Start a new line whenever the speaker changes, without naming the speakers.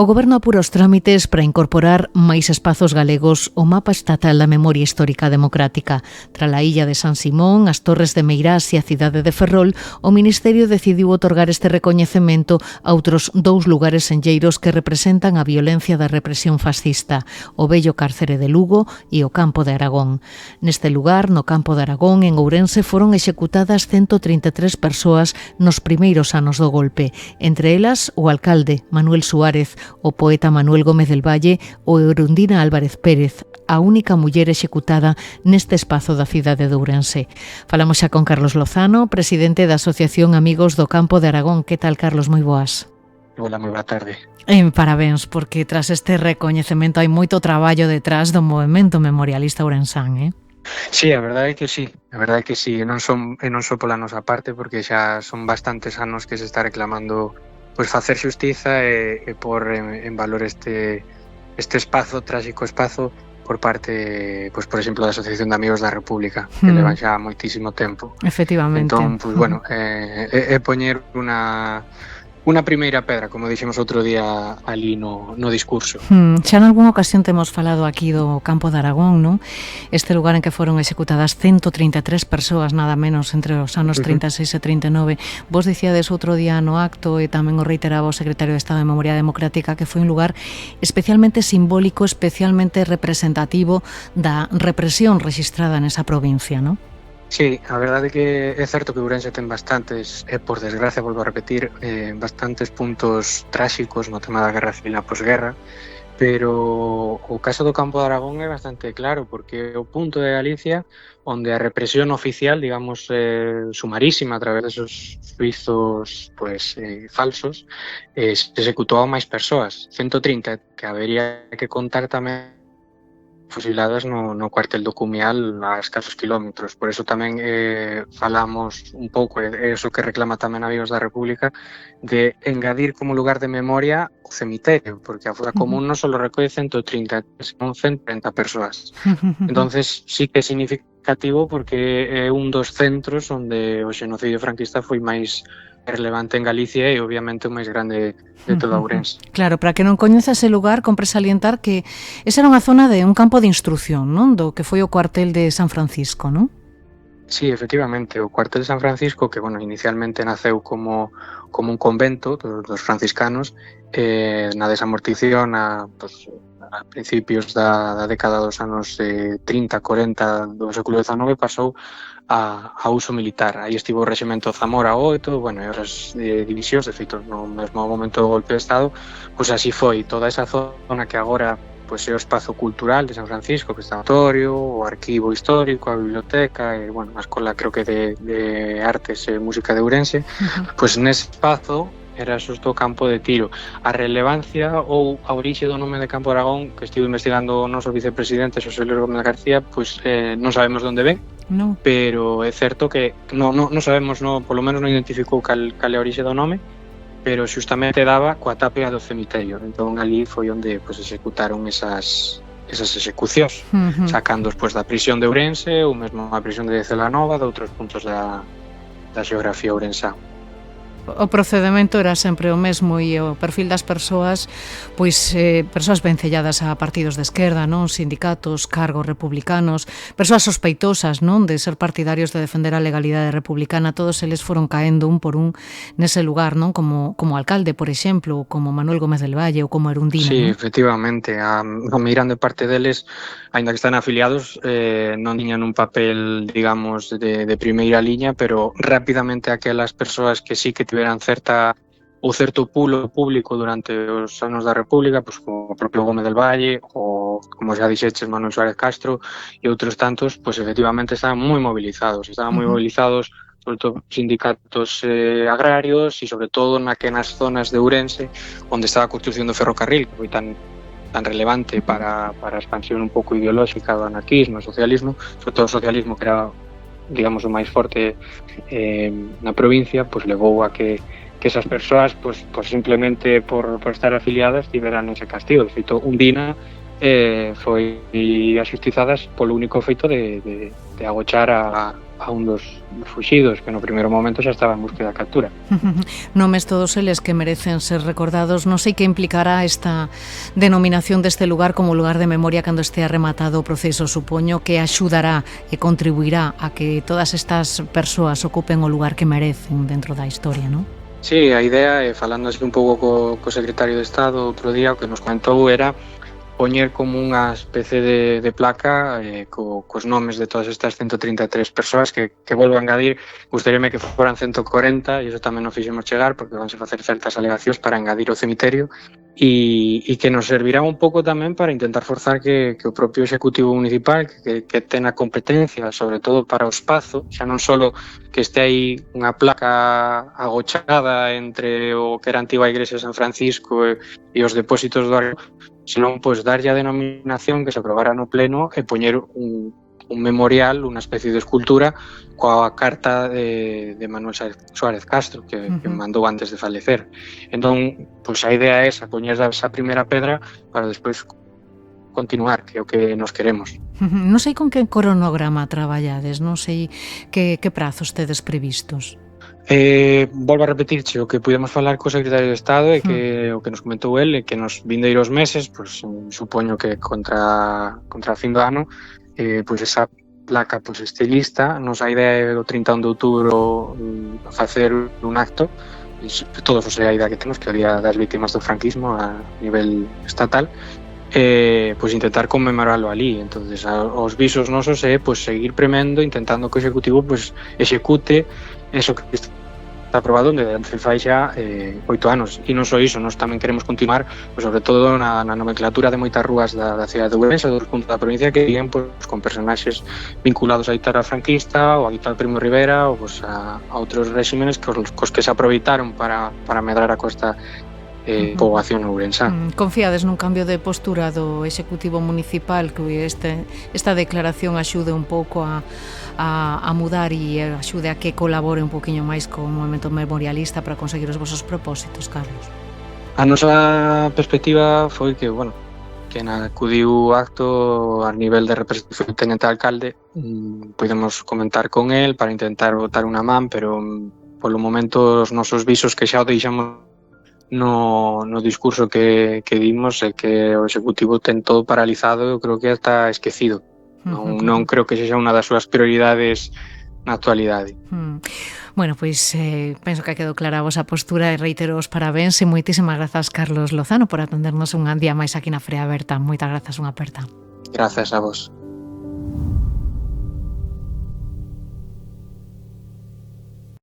O Goberno apura os trámites para incorporar máis espazos galegos ao mapa estatal da memoria histórica democrática. Tras a illa de San Simón, as Torres de Meirás e a cidade de Ferrol, o Ministerio decidiu otorgar este recoñecemento a outros 2 lugares enlleiros que representan a violencia da represión fascista, o vello cárcere de Lugo e o Campo de Aragón. Neste lugar, no Campo de Aragón, en Ourense, foron executadas 133 persoas nos primeiros anos do golpe, entre elas o alcalde Manuel Suárez, o poeta Manuel Gómez del Valle ou Erundina Álvarez Pérez, a única muller executada neste espazo da cidade de Ourense. Falamos xa con Carlos Lozano, presidente da Asociación Amigos do Campo de Aragón. Que tal, Carlos? Moi boas.
Hola, moi boa tarde.
Parabéns, porque tras este recoñecemento hai moito traballo detrás do movemento memorialista ourensán,
Sí, a verdade é que sí, e non só pola nosa parte, porque xa son bastantes anos que se está reclamando pois facer xustiza e por en valor este espazo, tráxico espazo, por parte, pois por exemplo, da Asociación de Amigos da República, que levan xa moitísimo tempo.
Efectivamente.
Entón, pois bueno, é poñer unha primeira pedra, como dixemos outro día ali no discurso.
Xa nalgúna ocasión temos falado aquí do Campo de Aragón, non? Este lugar en que foron executadas 133 persoas, nada menos, entre os anos 36 e 39. Vos dicíades outro día no acto, e tamén o reiteraba o secretario de Estado de Memoria Democrática, que foi un lugar especialmente simbólico, especialmente representativo da represión rexistrada nesa provincia, non?
Sí, a verdade é que é certo que Ourense ten bastantes, por desgracia, volvo a repetir, bastantes puntos tráxicos no tema da guerra civil e a posguerra, pero o caso do Campo de Aragón é bastante claro, porque é o punto de Galicia onde a represión oficial, digamos, sumarísima a través desos suizos falsos, se executou a máis persoas, 130, que habería que contar tamén fusiladas no cuartel do Cumial a escasos kilómetros. Por eso tamén falamos un pouco, é iso que reclama tamén Amigos da República, de engadir como lugar de memoria o cemiterio, porque a fosa común non só recolle 130, senón 130 persoas. Entonces sí que é significativo porque é un dos centros onde o xenocidio franquista foi máis relevante en Galicia e obviamente o máis grande de toda Ourense.
Claro, para que non coñeza ese lugar, compre salientar que esa era unha zona de un campo de instrucción, non? Do que foi o cuartel de San Francisco, non?
Sí, efectivamente, o cuartel de San Francisco, que inicialmente naceu como un convento dos franciscanos, na desamortición a principios da década dos anos 30, 40 do século XIX pasou a uso militar. Aí estivo o rexemento Zamora 8, e outras divisións, de feito, no mesmo momento do golpe de Estado, pois así foi. Toda esa zona que agora pois é o espazo cultural de San Francisco, que está o oratorio, o arquivo histórico, a biblioteca, e, a escola, creo que de artes e música de Ourense, pois nese espazo era xusto o campo de tiro. A relevancia ou a orixe do nome de Campo de Aragón, que estivo investigando o noso vicepresidente Xosé Luis Gómez García, pois non sabemos de onde ven, pero é certo que non sabemos, polo menos non identificou cal é a orixe do nome, pero xustamente daba coa tapia do cemiterio. Entón ali foi onde executaron esas execucións, sacando despois da prisión de Ourense ou mesmo a prisión de Celanova, de outros puntos da xeografía ourensá.
O procedemento era sempre o mesmo e o perfil das persoas, persoas vencelladas a partidos de esquerda, non, sindicatos, cargos republicanos, persoas sospeitosas, non, de ser partidarios de defender a legalidade republicana. Todos eles foron caendo un por un nese lugar, non, como alcalde, por exemplo, ou como Manuel Gómez del Valle ou como Erundina.
Sí, efectivamente, a grande parte deles, aínda que están afiliados, non tiñan un papel, digamos, de primeira liña, pero rapidamente aquelas persoas que sí que tiveran certo pulo público durante os anos da República, como o propio Gómez del Valle, ou, como xa dixeches, Manuel Suárez Castro e outros tantos, efectivamente estaban moi mobilizados, sobre todo sindicatos agrarios e sobre todo naquelas zonas de Ourense onde estaba a construcción do ferrocarril, que foi tan relevante para a expansión un pouco ideolóxica do anarquismo, do socialismo, sobre todo o socialismo, que era, digamos, o máis forte na provincia, levou a que esas persoas, simplemente por estar afiliadas, tiveran ese castigo. De feito, Undina foi axustizadas polo único feito de agochar a un dos fuxidos que no primeiro momento xa estaba en búsqueda da captura.
Nomes todos eles que merecen ser recordados. Non sei que implicará esta denominación deste lugar como lugar de memoria cando estea rematado o proceso. Supoño que axudará e contribuirá a que todas estas persoas ocupen o lugar que merecen dentro da historia, non?
Sí, a idea, falando así un pouco co secretario de Estado outro día, o que nos comentou era poñer como unha especie de placa cos nomes de todas estas 133 persoas que volvo a engadir. Gustaríame que foran 140 e iso tamén nos fixemos chegar porque vanse facer certas alegacións para engadir o cemiterio e que nos servirá un pouco tamén para intentar forzar que o propio Executivo Municipal que ten a competencia, sobre todo para o espazo, xa non só que este aí unha placa agochada entre o que era a antiga igrexa de San Francisco e os depósitos do Arco, senón pois darlle a denominación que se aprobara no pleno e poñer un memorial, unha especie de escultura coa carta de Manuel Suárez Castro que mandou antes de falecer. Entón, pois a idea é esa, poñer esa primeira pedra para despois continuar, que é o que nos queremos.
Non sei con que cronograma traballades, non sei que prazos tedes previstos.
Volvo a repetirche o que pudemos falar co secretario de Estado e que o que nos comentou el é que nos vindeiros meses, pois supoño que contra a fin do ano, pois esa placa pois este lista. Nos a idea é o 31 de outubro facer un acto, todos os a idea que temos, que é o Día das Vítimas do Franquismo a nivel estatal, pois intentar conmemoralo ali. Entonces os visos nosos é pois seguir premendo, intentando que o Executivo pois execute eso que está aprobado onde fai xa 8 anos. E non só iso, nós tamén queremos continuar pois, sobre todo na nomenclatura de moitas rúas da cidade de Ourense, dos puntos da provincia que siguen pois, con personaxes vinculados á ditadura franquista ou á ditadura Primo de Rivera ou pois, a outros réximenes cos que se aproveitaron para medrar a costa poboación ourensá.
Confíades nun cambio de postura do Executivo Municipal, que esta declaración axude un pouco a mudar e axude a que colabore un poquinho máis co movimento memorialista para conseguir os vosos propósitos, Carlos?
A nosa perspectiva foi que, bueno, que acudiu o acto a nivel de representación do tenente alcalde, podemos comentar con el para intentar botar unha man, pero polo momento os nosos visos que xa o deixamos no discurso que dimos é que o Executivo ten todo paralizado, eu creo que está esquecido. Non creo que sexa unha das súas prioridades na actualidade.
Bueno, pois penso que quedou clara a vosa postura e reitero os parabéns e moitísimas grazas, Carlos Lozano, por atendernos un día máis aquí na Frea Aberta. Moitas grazas, unha aperta.
Grazas a vos.